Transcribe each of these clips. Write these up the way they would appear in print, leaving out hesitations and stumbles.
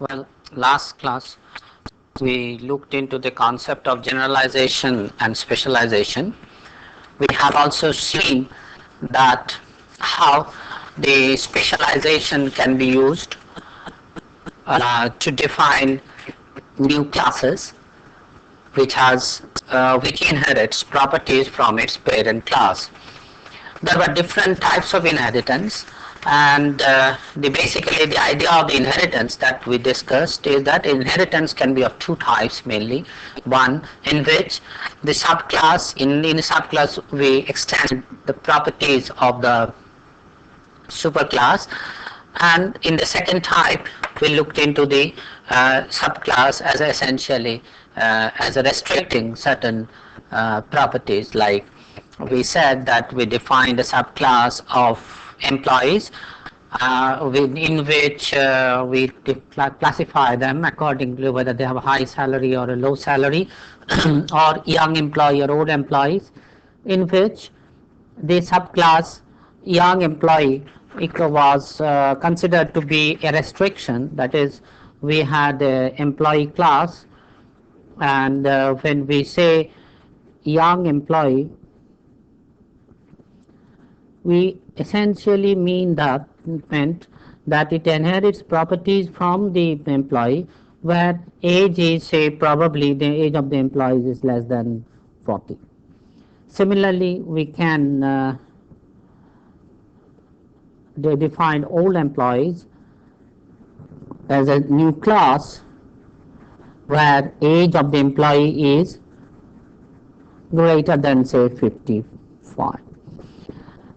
Well, last class we looked into the concept of generalization and specialization. We have also seen that how the specialization can be used to define new classes which inherits properties from its parent class. There were different types of inheritance, and basically the idea of the inheritance that we discussed is that inheritance can be of two types mainly. One in which the subclass, in the subclass we extend the properties of the superclass, and in the second type we looked into the subclass as essentially as a restricting certain properties. Like we said that we defined a subclass of employees in which we classify them according to whether they have a high salary or a low salary or young employee or old employees, in which the subclass young employee was considered to be a restriction. That is, we had an employee class, and when we say young employee, we essentially meant that it inherits properties from the employee, where age is, say, probably the age of the employees is less than 40. Similarly, we can define old employees as a new class where age of the employee is greater than, say, 55.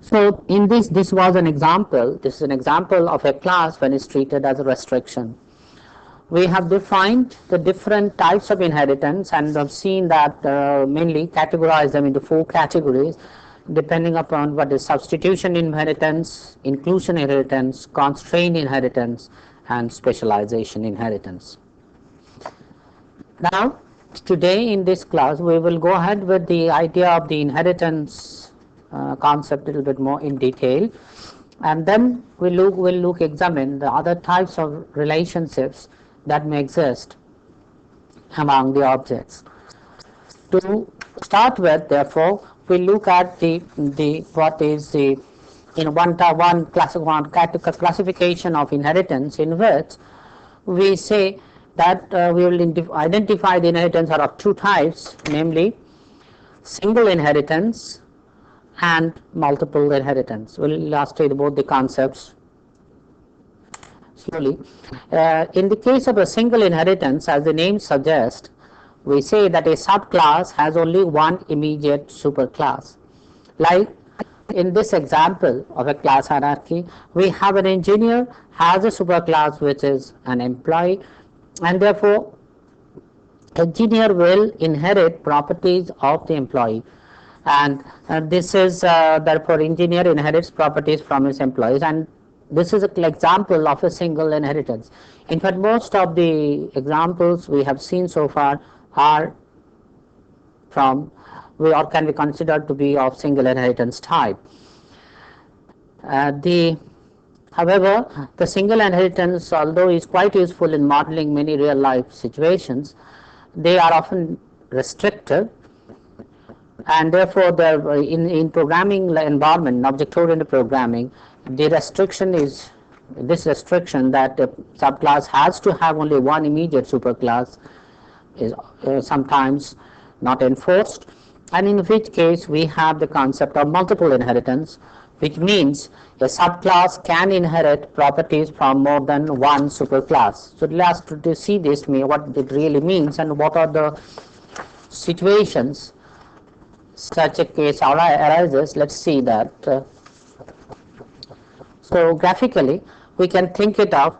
So in this was an example. This is an example of a class when it's treated as a restriction. We have defined the different types of inheritance and have seen that mainly categorize them into four categories depending upon what is substitution inheritance, inclusion inheritance, constraint inheritance, and specialization inheritance. Now, today in this class we will go ahead with the idea of the inheritance concept a little bit more in detail, and then we'll examine the other types of relationships that may exist among the objects. To start with, therefore, we look at the what is the classification of inheritance, in which we say that we will identify the inheritance are of two types, namely single inheritance and multiple inheritance. We'll illustrate both the concepts slowly. In the case of a single inheritance, as the name suggests, we say that a subclass has only one immediate superclass. Like in this example of a class hierarchy, we have an engineer has a superclass which is an employee, and therefore engineer will inherit properties of the employee, and this is therefore engineer inherits properties from his employees, and this is an example of a single inheritance. In fact, most of the examples we have seen so far are from or can be considered to be of single inheritance type. However, the single inheritance, although is quite useful in modeling many real life situations, they are often restrictive, and therefore in programming environment, object-oriented programming, the restriction is this restriction that the subclass has to have only one immediate superclass is sometimes not enforced, and in which case we have the concept of multiple inheritance, which means a subclass can inherit properties from more than one superclass. So let's to see this, what it really means and what are the situations such a case arises. Let's see that. So graphically, we can think it of,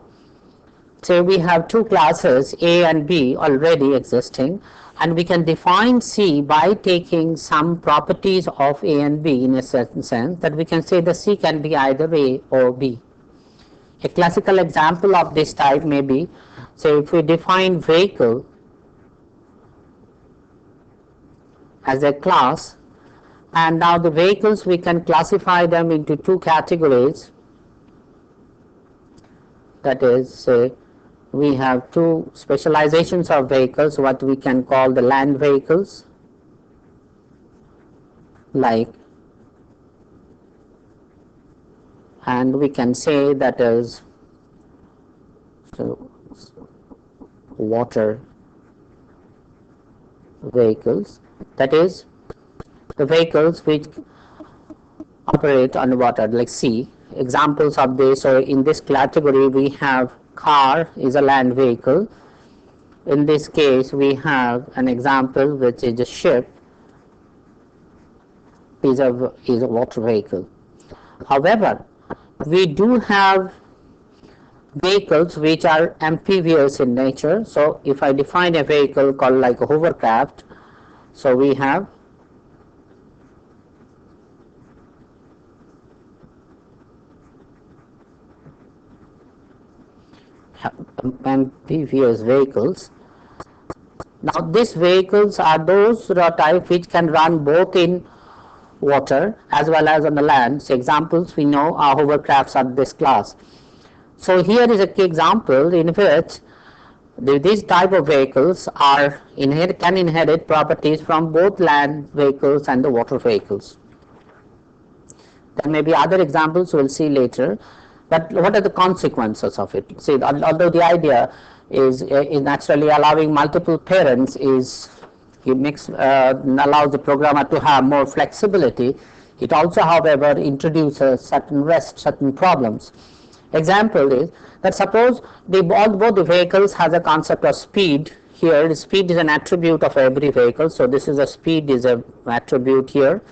say we have two classes A and B already existing, and we can define C by taking some properties of A and B in a certain sense, that we can say the C can be either A or B. A classical example of this type may be, say if we define vehicle as a class, and now the vehicles we can classify them into two categories, that is, say we have two specializations of vehicles, what we can call the land vehicles, like, and we can say that is water vehicles, that is the vehicles which operate on water, like sea. Examples of this, so in this category we have car is a land vehicle. In this case we have an example which is a ship is a water vehicle. However, we do have vehicles which are amphibious in nature. So if I define a vehicle called like a hovercraft, so we have amphibious vehicles. Now these vehicles are those type which can run both in water as well as on the land. So examples we know are hovercrafts of this class. So here is a key example in which these type of vehicles can inherit properties from both land vehicles and the water vehicles. There may be other examples we will see later, but what are the consequences of it? See, although the idea is naturally allowing multiple parents allows the programmer to have more flexibility. It also, however, introduces certain problems. Example is that suppose both the vehicles has a concept of speed. Here speed is an attribute of every vehicle, so this is a speed is an attribute here.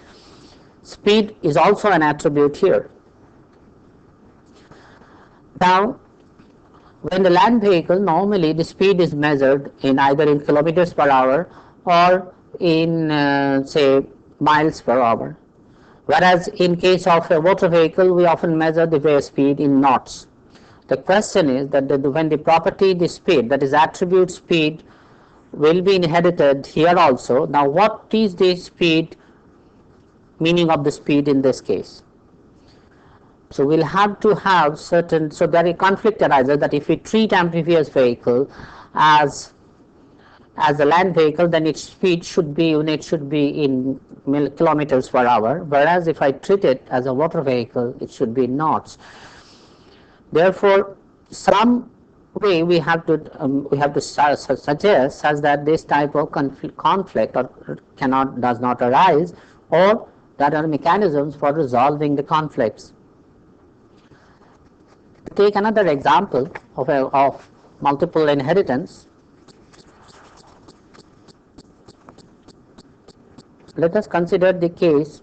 Speed is also an attribute here. Now when the land vehicle, normally the speed is measured in either in kilometers per hour or in say miles per hour, whereas in case of a water vehicle we often measure the speed in knots. The question is that when the property, the speed, that is attribute speed, will be inherited here also. Now what is the speed, meaning of the speed in this case? So we'll have to have certain, so there is conflict arises that if we treat amphibious vehicle as a land vehicle, then its speed should be in kilometers per hour, whereas if I treat it as a water vehicle, it should be in knots. Therefore, some way we have to suggest such that this type of conflict does not arise, or there are mechanisms for resolving the conflicts. Take another example of multiple inheritance. Let us consider the case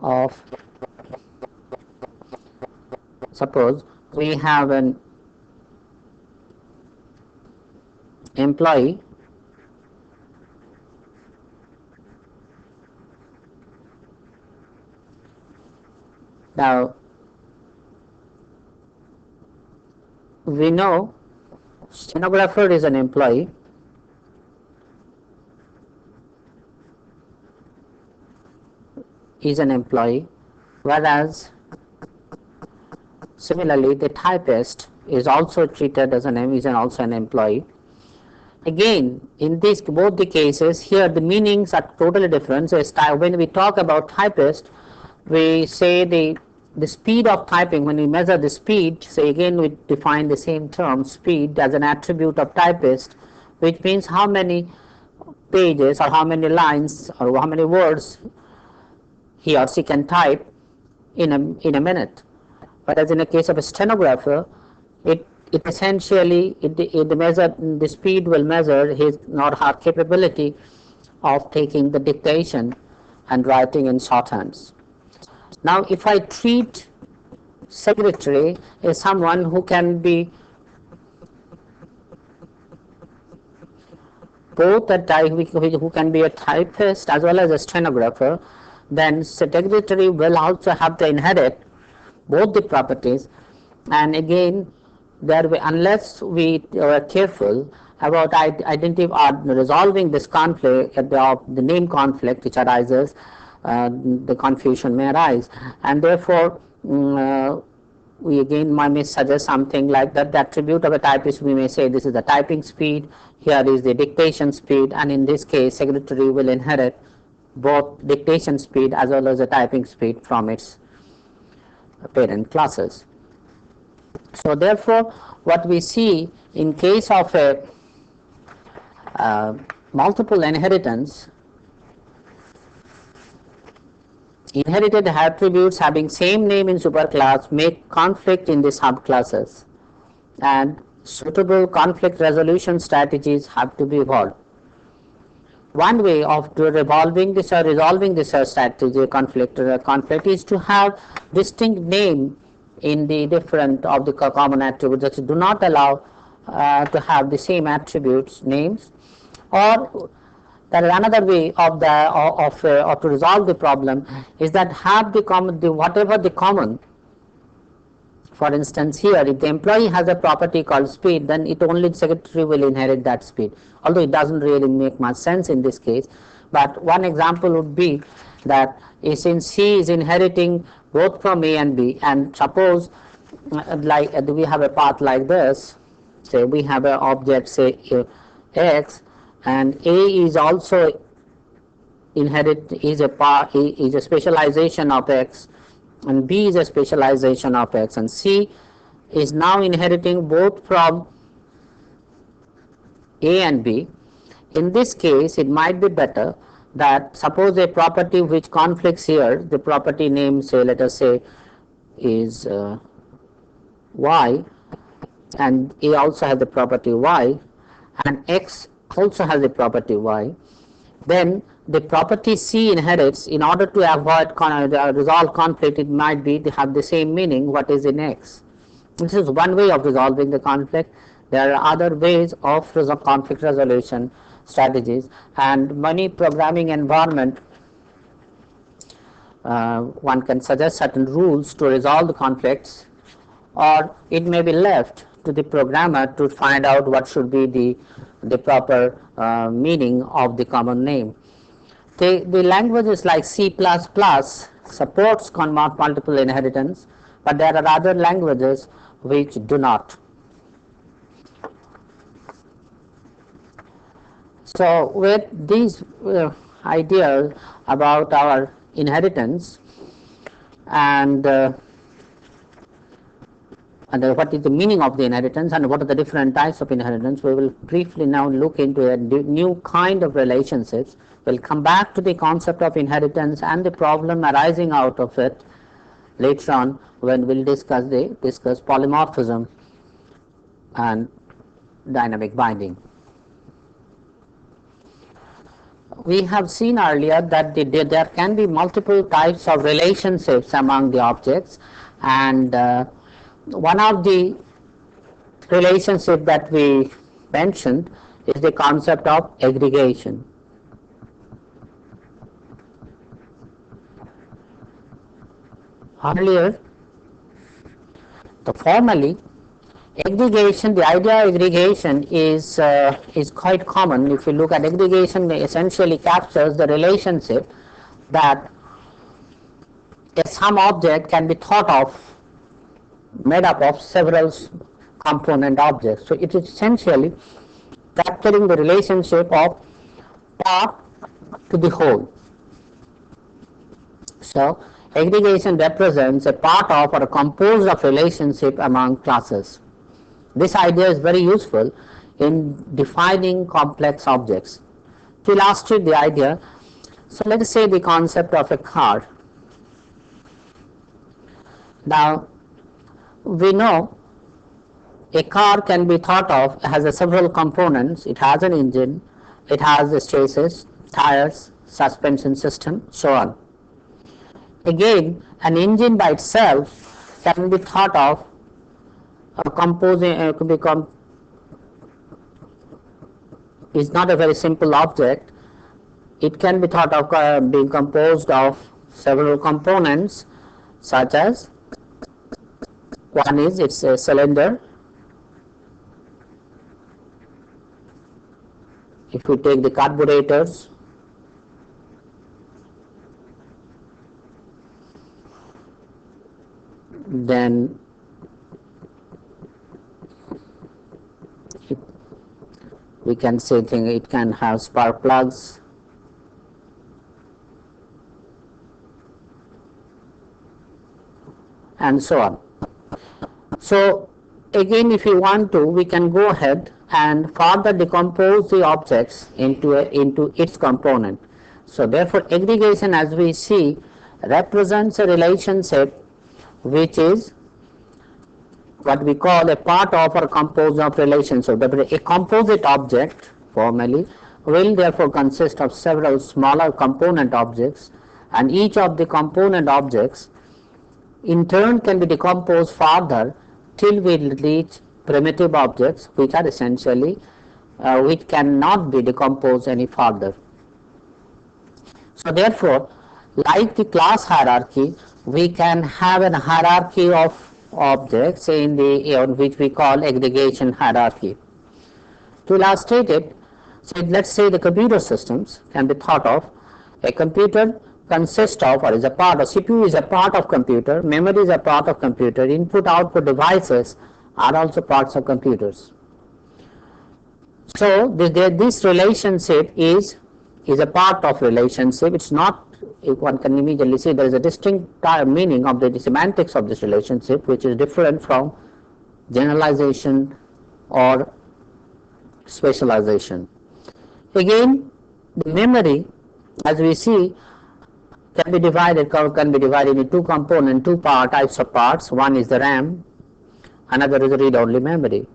of, suppose we have an employee Now, we know stenographer is an employee, whereas similarly the typist is also treated as also an employee. Again, in both the cases, here the meanings are totally different. So when we talk about typist, we say the speed of typing. When we measure the speed, so again we define the same term, speed, as an attribute of typist, which means how many pages or how many lines or how many words he or she can type in a minute. Whereas in the case of a stenographer, it essentially the speed will measure his or her capability of taking the dictation and writing in shorthands. Now, if I treat secretary as someone who can be both who can be a typist as well as a stenographer, then secretary will also have to inherit both the properties. And again, unless we are careful about resolving this conflict, the name conflict which arises, the confusion may arise, and therefore we again may suggest something like that. The attribute of a typist, we may say this is the typing speed, here is the dictation speed, and in this case secretary will inherit both dictation speed as well as the typing speed from its parent classes. So therefore, what we see in case of a multiple inheritance, inherited attributes having same name in superclass make conflict in the subclasses, and suitable conflict resolution strategies have to be evolved. One way of resolving this strategy conflict is to have distinct name in the different of the common attributes that do not allow to have the same attributes names. Or there is another way of to resolve the problem is that have the common whatever the common. For instance, here if the employee has a property called speed, then it only the secretary will inherit that speed, although it doesn't really make much sense in this case. But one example would be that since C is inheriting both from A and B, and suppose like we have a path like this, say we have an object say X, and A is also is a specialization of X, and B is a specialization of X, and C is now inheriting both from A and B. In this case, it might be better that suppose a property which conflicts here, the property name say let us say is Y, and A also has the property Y, and X also has the property Y, then the property C inherits, in order to avoid resolve conflict, it might be to have the same meaning what is in X. This is one way of resolving the conflict. There are other ways of conflict resolution strategies, and many programming environment one can suggest certain rules to resolve the conflicts, or it may be left to the programmer to find out what should be the proper meaning of the common name. The languages like C++ supports multiple inheritance, but there are other languages which do not. So with these ideas about our inheritance and what is the meaning of the inheritance and what are the different types of inheritance, we will briefly now look into a new kind of relationships. We'll come back to the concept of inheritance and the problem arising out of it later on when we'll discuss polymorphism and dynamic binding. We have seen earlier that there can be multiple types of relationships among the objects, and one of the relationship that we mentioned is the concept of aggregation. Earlier, formally, aggregation, the idea of aggregation is quite common. If you look at aggregation, it essentially captures the relationship that some object can be thought of made up of several component objects. So it is essentially capturing the relationship of part to the whole. So aggregation represents a part of or a composed of relationship among classes. This idea is very useful in defining complex objects. To illustrate the idea, so let us say the concept of a car. Now we know a car can be thought of as several components. It has an engine, it has the chassis, tires, suspension system, so on. Again, an engine by itself can be thought of is not a very simple object. It can be thought of being composed of several components, such as one is it's a cylinder. If we take the carburetors, then we can say it can have spark plugs, and so on. So again, if you want to, we can go ahead and further decompose the objects into its component. So therefore, aggregation, as we see, represents a relationship which is what we call a part of or composed of relationship. A composite object formally will therefore consist of several smaller component objects, and each of the component objects in turn can be decomposed further till we reach primitive objects, which are essentially which cannot be decomposed any further. So therefore, like the class hierarchy, we can have a hierarchy of objects in the which we call aggregation hierarchy. To illustrate it, so let's say the computer systems can be thought of. A computer consists of, or is a part of, CPU is a part of computer, memory is a part of computer, input output devices are also parts of computers. So this relationship is a part of relationship. It's not, if one can immediately see, there is a distinct meaning of the semantics of this relationship, which is different from generalization or specialization. Again, the memory, as we see, can be divided into two components, types of parts. One is the RAM, another is the read-only memory.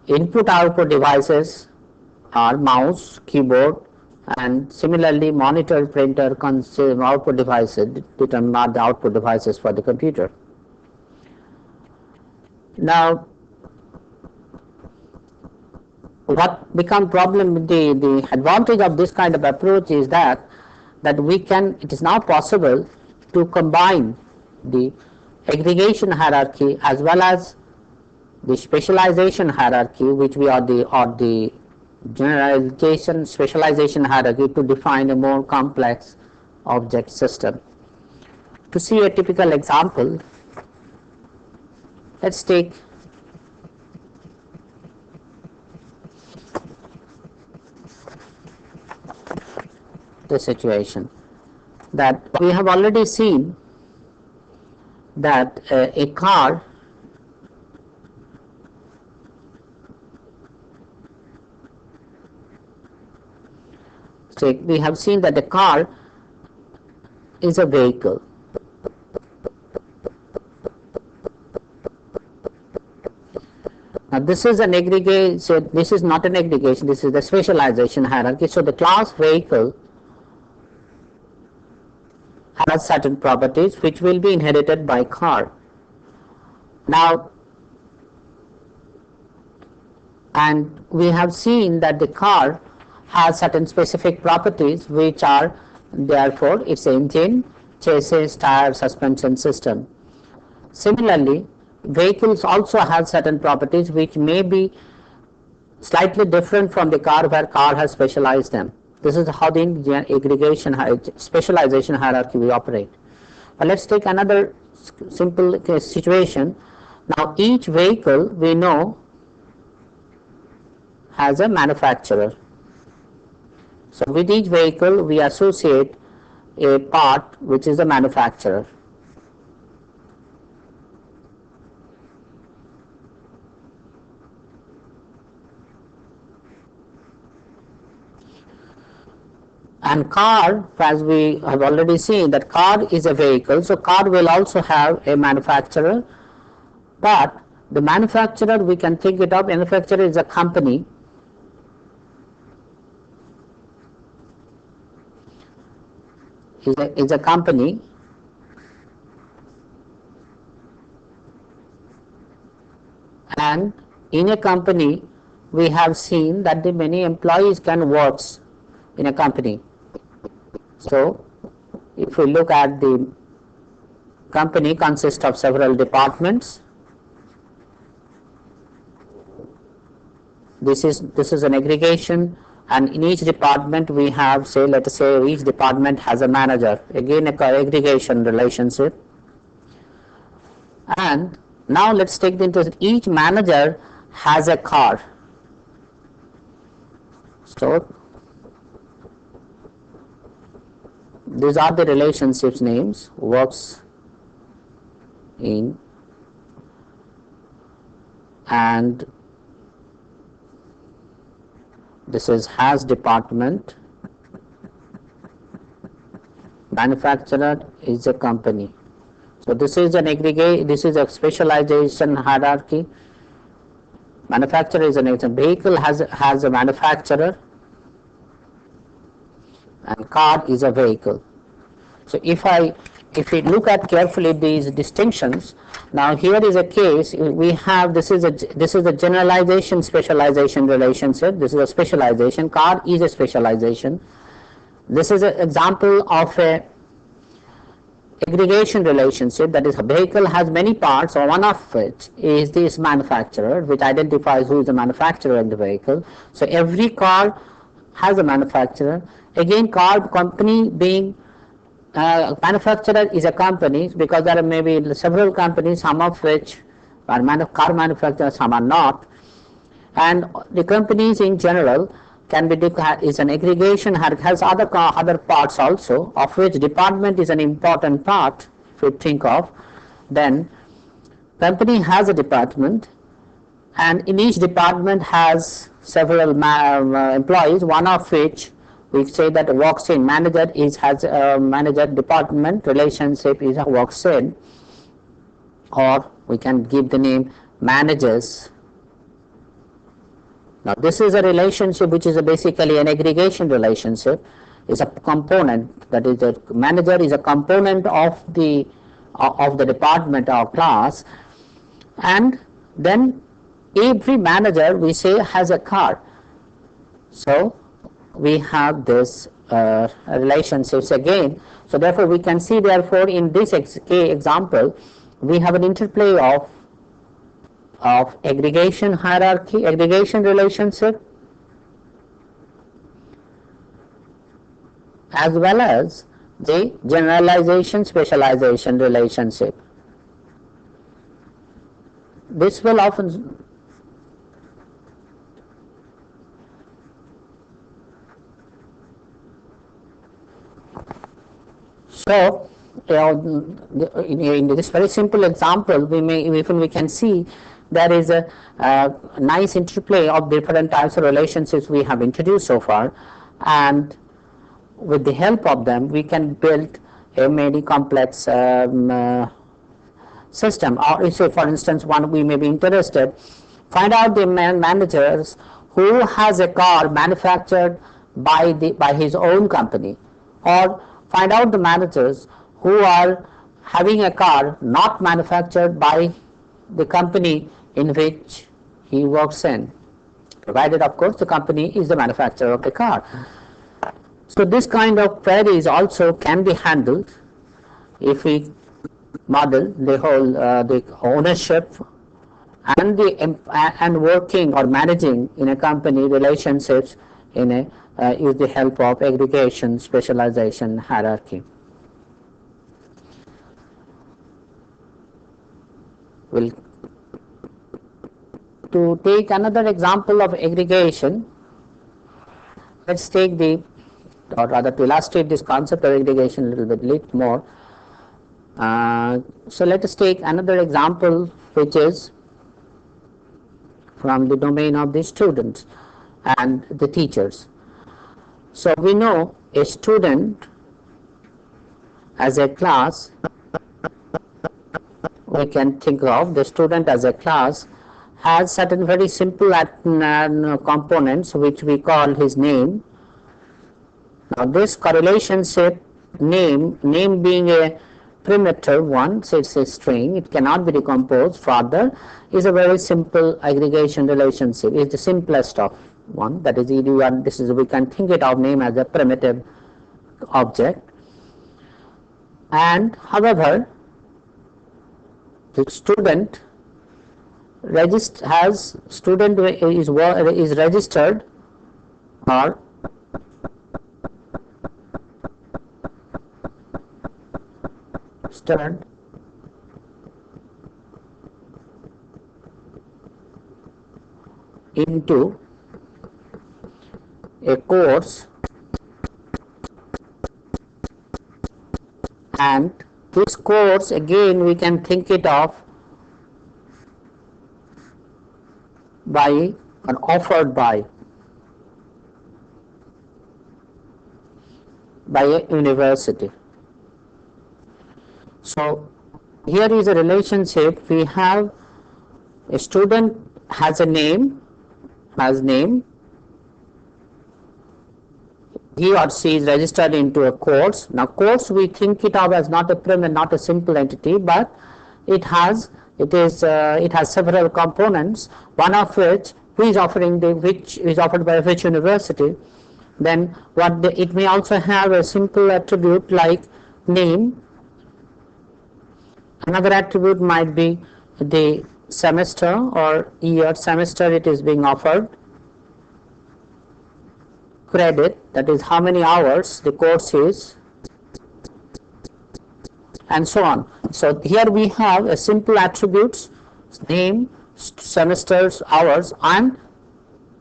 Input-output devices are mouse, keyboard, and similarly monitor, printer, output devices determine the output devices for the computer. Now, what become problem, the advantage of this kind of approach is that it is now possible to combine the aggregation hierarchy as well as the specialization hierarchy, which we are the generalization specialization hierarchy, to define a more complex object system. To see a typical example, let's take the situation that we have already seen that a car we have seen that a car is a vehicle. Now this is an aggregation, so this is not an aggregation, this is the specialization hierarchy. So the class vehicle has certain properties which will be inherited by car. Now, and we have seen that the car has certain specific properties which are therefore its engine, chassis, tire, suspension system. Similarly, vehicles also have certain properties which may be slightly different from the car, where car has specialized them. This is how the aggregation specialization hierarchy we operate. But let's take another simple situation. Now each vehicle we know has a manufacturer. So with each vehicle we associate a part which is the manufacturer. And car, as we have already seen, that car is a vehicle, so car will also have a manufacturer, but the manufacturer, we can think it of, manufacturer is a company. Is a company, and in a company we have seen that the many employees can work in a company. So if we look at the company consists of several departments. This is an aggregation, and in each department we have, say, let us say each department has a manager, again a aggregation relationship. And now let's take the interest, each manager has a car. So these are the relationships names: works in, and this is has department, manufacturer is a company. So this is an aggregate, this is a specialization hierarchy. Manufacturer is an example. Vehicle has a manufacturer, and car is a vehicle. So if we look at carefully these distinctions, now here is a case we have, this is a generalization specialization relationship. This is a specialization. Car is a specialization. This is an example of a aggregation relationship, that is, a vehicle has many parts, or one of which is this manufacturer, which identifies who is the manufacturer of the vehicle. So every car has a manufacturer. Again, car company being manufacturer is a company, because there are maybe several companies, some of which are car manufacturers, some are not. And the companies in general can be is an aggregation, has other parts also, of which department is an important part. If you think of, then company has a department, and in each department has several employees, one of which we say that works in. Manager has a manager department relationship is a works in, or we can give the name managers. Now this is a relationship which is basically an aggregation relationship. Is a component, that is, the manager is a component of the department or class, and then every manager we say has a car. So we have this relationships again. So therefore we can see, therefore in this example we have an interplay of aggregation hierarchy, aggregation relationship, as well as the generalization specialization relationship. This will often so in this very simple example, we can see there is a nice interplay of different types of relationships we have introduced so far, and with the help of them we can build a many complex system. Or say, for instance, one we may be interested, find out the managers who has a car manufactured by his own company, or find out the managers who are having a car not manufactured by the company in which he works in, provided of course the company is the manufacturer of the car. So this kind of queries also can be handled if we model the whole the ownership and and working or managing in a company relationships in a with the help of aggregation specialization hierarchy. We'll to take another example of aggregation. Let's take or rather to illustrate this concept of aggregation a little bit more. So let us take another example, which is from the domain of the students and the teachers. So we know a student as a class, we can think of the student as a class has certain very simple components which we call his name. Now this correlationship name being a primitive one, so it's a string, it cannot be decomposed further, is a very simple aggregation relationship. It's the simplest of one, that is we can think it of name as a primitive object. And however, the student is registered or registered into a course, and this course again we can think it of by or offered by a university. So here is a relationship. We have a student has a name, he or she is registered into a course. Now course we think it of as not a prim and not a simple entity, but it has several components, one of which is offered by which university. Then it may also have a simple attribute like name. Another attribute might be the semester or year, semester it is being offered, credit, that is how many hours the course is, and so on. So here we have a simple attributes, name, semesters, hours, and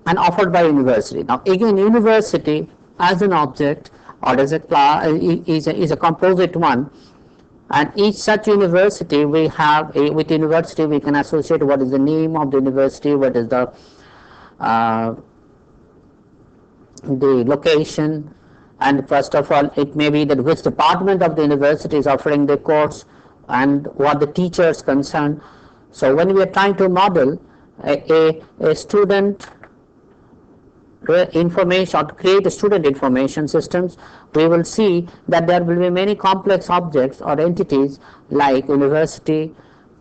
offered by university. Now again, university as an object or as a class is a composite one, and each such university we have with university we can associate what is the name of the university, what is the location, and first of all it may be that which department of the university is offering the course and what the teachers concerned. So when we are trying to model a student information or create a student information systems, we will see that there will be many complex objects or entities like university,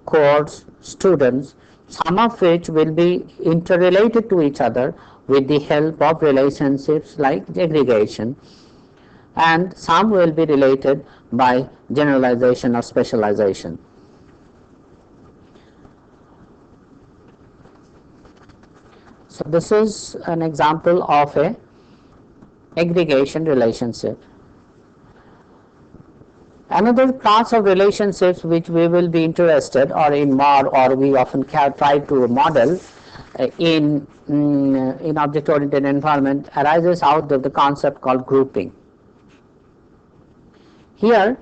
course, students, some of which will be interrelated to each other with the help of relationships like aggregation, and some will be related by generalization or specialization. So this is an example of a aggregation relationship. Another class of relationships which we will be interested or we often try to model in object-oriented environment arises out of the concept called grouping. Here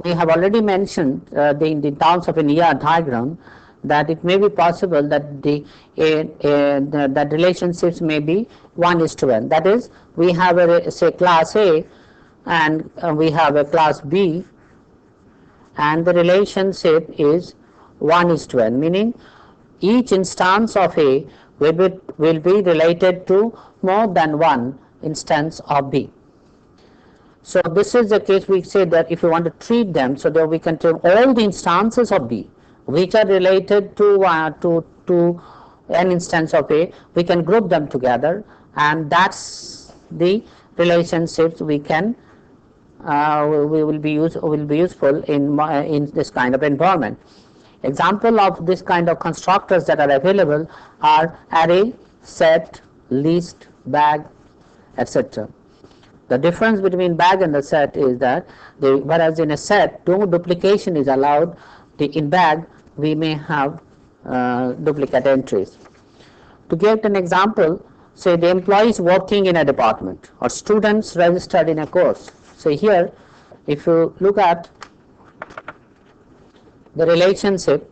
we have already mentioned in the terms of an ER diagram that it may be possible that that relationships may be 1:n. That is, we have say class A and we have a class B, and the relationship is 1:n, meaning each instance of A will be related to more than one instance of B. So this is the case. We say that if we want to treat them, so that we can take all the instances of B which are related to an instance of A, we can group them together, and that's the relationships we can will be useful in this kind of environment. Example of this kind of constructors that are available are array, set, list, bag, etc. The difference between bag and the set is that whereas in a set no duplication is allowed, in bag we may have duplicate entries. To give an example, say the employees working in a department or students registered in a course. So here if you look at the relationship,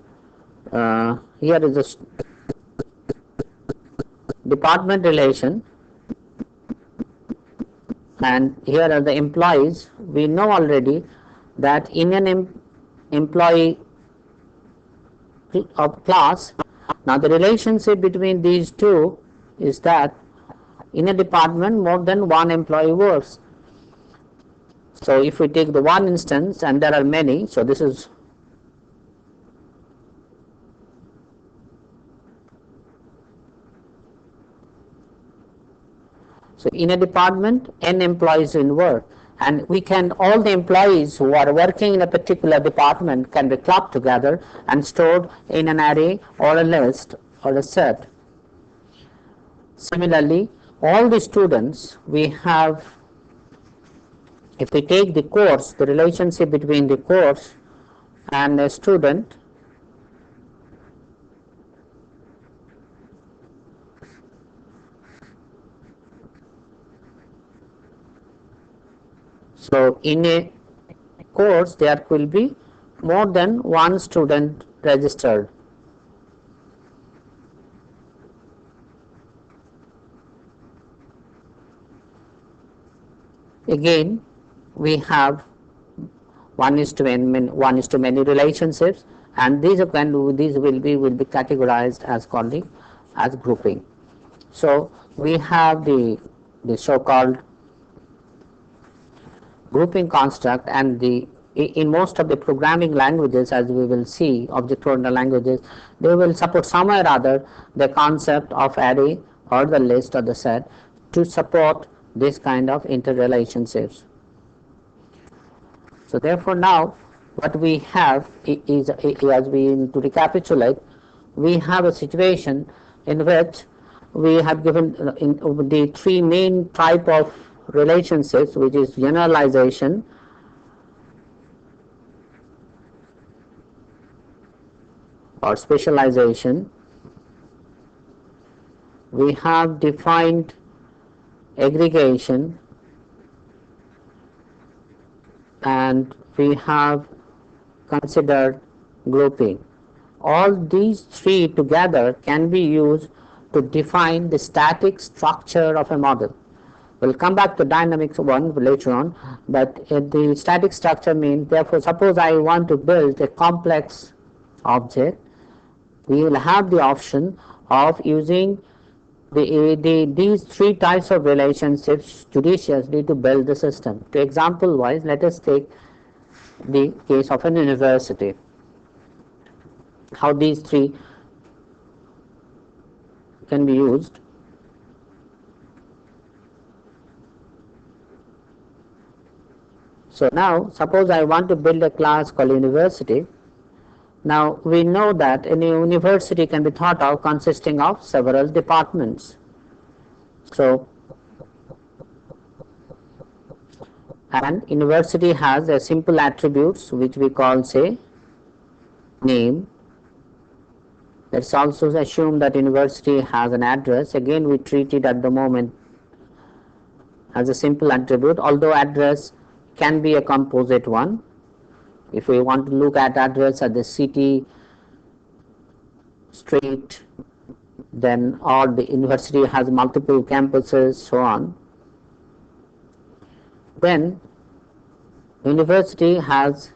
here is the department relation, and here are the employees. We know already that in an employee of class, now the relationship between these two is that in a department more than one employee works. So if we take the one instance and there are many, so this is so in a department n employees in work, and we can all the employees who are working in a particular department can be clubbed together and stored in an array or a list or a set. Similarly, all the students we have, if we take the course, the relationship between the course and a student, So in a course there will be more than one student registered. Again, we have one is to many relationships, and these will be categorized as calling as grouping. So we have the so-called grouping construct, and in most of the programming languages, as we will see, object-oriented languages, they will support somewhere or other the concept of array or the list or the set to support this kind of interrelationships. So therefore, now what we have is, as we to recapitulate, we have a situation in which we have given in the three main type of relationships, which is generalization, or specialization. We have defined aggregation, and we have considered grouping. All these three together can be used to define the static structure of a model. We'll come back to dynamics one later on, but the static structure means, therefore, suppose I want to build a complex object, we will have the option of using these three types of relationships judiciously to build the system. To example wise, let us take the case of an university. How these three can be used. So now suppose I want to build a class called university. Now we know that any university can be thought of consisting of several departments. So and university has a simple attributes which we call, say, name. Let's also assume that university has an address. Again, we treat it at the moment as a simple attribute, although address can be a composite one. If we want to look at address at the city, street, then or the university has multiple campuses, so on. Then university has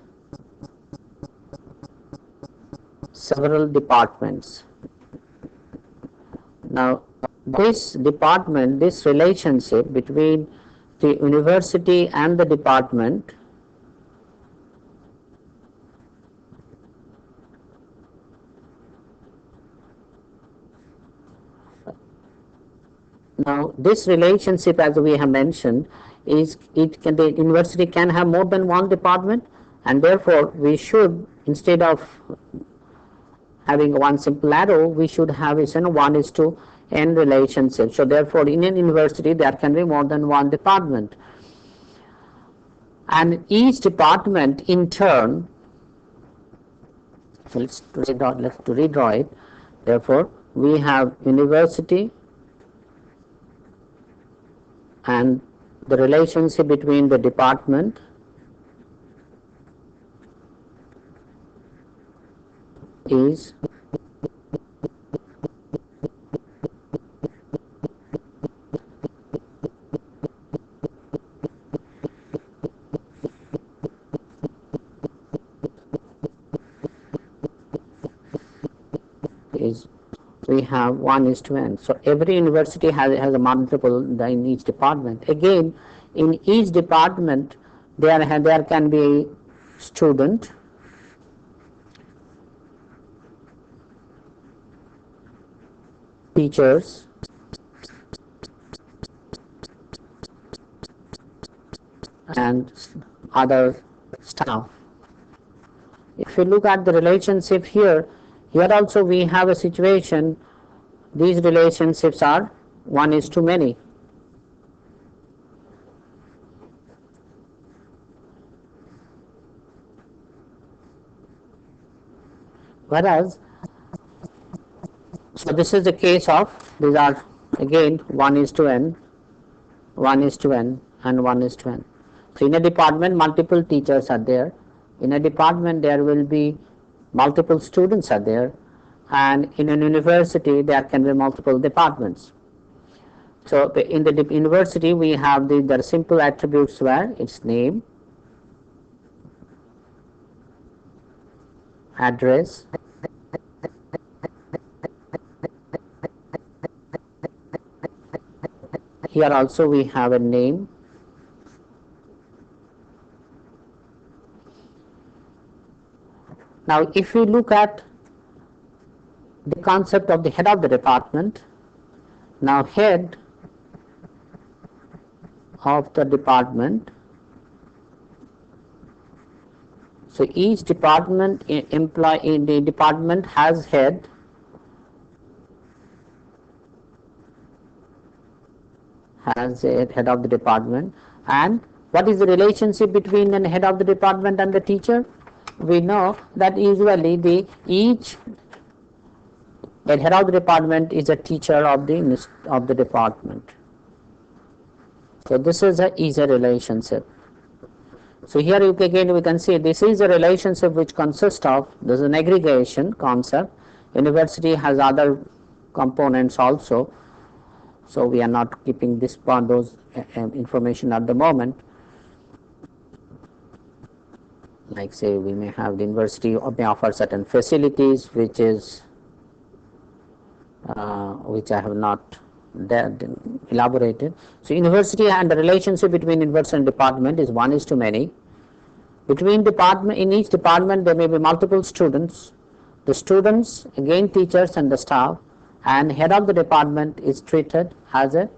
several departments. Now this department, this relationship between the university and the department now this relationship, as we have mentioned, is the university can have more than one department, and therefore we should, instead of having one simple arrow, we should have a 1:n relationship. So therefore in an university there can be more than one department, and each department in turn, so let's redraw it. Therefore we have university, and the relationship between the department is we have 1:n. So every university has a multiple in each department. Again, in each department there can be student, teachers, and other staff. If you look at the relationship here also we have a situation, these relationships are 1:many. Whereas, so this is the case of, these are again 1:n, 1:n, and 1:n. So in a department, multiple teachers are there. In a department, there will be multiple students are there, and in an university, there can be multiple departments. So in the university, we have the simple attributes where its name, address, here also we have a name, now if we look at the concept of the head of the department, now head of the department, so each department in the department has head, head of the department. And what is the relationship between the head of the department and the teacher? We know that usually the head of the department is a teacher of the department. So this is a relationship. So here again we can see this is a relationship which consists of, this is an aggregation concept. University has other components also. So we are not keeping those information at the moment. Like say we may have the university may offer certain facilities which I have not elaborated. So university and the relationship between university and department is 1:many. Between department, in each department there may be multiple students. The students, again teachers and the staff, and head of the department is treated as a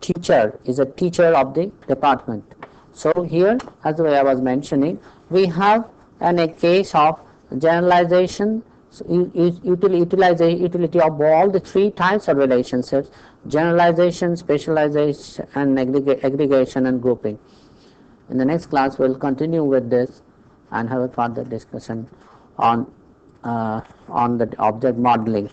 teacher, is a teacher of the department. So here, as I was mentioning, we have a case of generalization, utility of all the three types of relationships: generalization, specialization, and aggregation and grouping. In the next class, we will continue with this and have a further discussion on the object modeling.